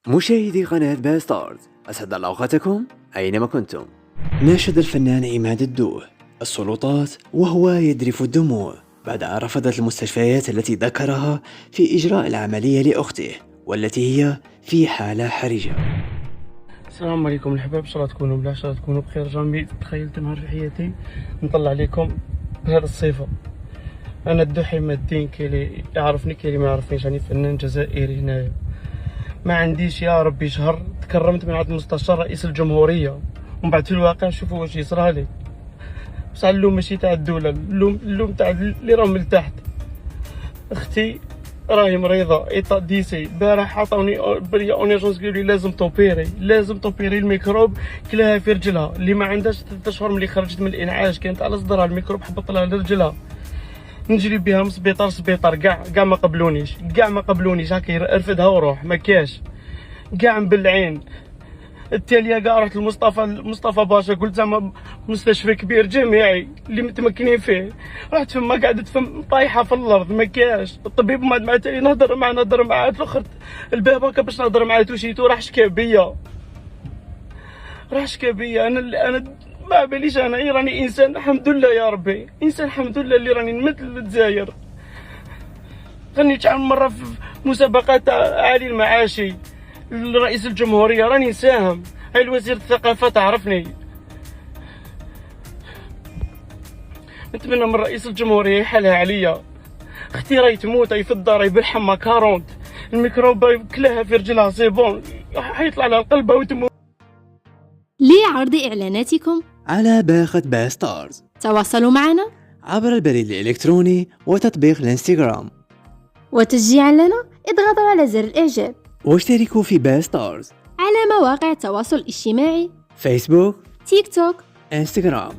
مشاهدي قناة باستارز، أسعد الله أوقاتكم أينما كنتم. ناشد الفنان عماد الدوح السلطات وهو يذرف الدموع بعد أن رفضت المستشفيات التي ذكرها في إجراء العملية لأخته والتي هي في حالة حرجة. السلام عليكم الحباب، ان شاء الله تكونوا بلا، ان شاء الله تكونوا بخير. جامي تخيلت نهار في حياتي نطلع عليكم بهذا الصفه. انا الدوح عماد الدين، كاين اللي يعرفني كاين اللي ما يعرفنيش، راني فنان جزائري هنايا. ما عنديش يا ربي شهر تكرمت من عند المستشار رئيس الجمهوريه، ومن بعد في الواقع شوفوا واش يصرالي. بصح اللوم ماشي تاع الدوله، اللوم تاع اللي راهم من تحت. اختي راهي مريضه ايطا ديسي، البارح عطاوني بريا اونيرجونس، قالوا لي لازم توبيري الميكروب كلاها في رجلها اللي ما عندهاش 3 اشهر ملي خرجت من الانعاش، كانت على صدرها الميكروب حبط لها لرجلها. نجري بها من سبيطار كاع ما قبلونيش هاكا رفدها وروح ما كاش كاع مبلعين. التالية كاع رحت لمصطفى باشا، قلت زعما مستشفى كبير جامعي اللي متمكنين فيه، رحت فما قعدت فم طايحه في الارض ما كاش. الطبيب ما تالي نهضر معاه الاخر الباب هكا باش نهضر معاه، توشيتو راح شكا بيا. انا ما باليش، انا راني انسان الحمد لله يا ربي، انسان الحمد لله اللي راني نمثل الجزائر. غنيت شحال من مره في مسابقات عالي المعاشي لرئيس الجمهوريه، راني نساهم. هاي الوزير الثقافه تعرفني. نتمنى من رئيس الجمهوريه يحلها عليا. اختي راهي تموت، راهي في الدار، راهي بالحمى 40 الميكروب كلها في رجلها، سي بون حيطلع لها القلب وتموت. لعرض إعلاناتكم على باقة باستارز تواصلوا معنا عبر البريد الإلكتروني وتطبيق الانستغرام، وتشجيعا لنا اضغطوا على زر الإعجاب، واشتركوا في باستارز على مواقع التواصل الاجتماعي فيسبوك تيك توك انستغرام.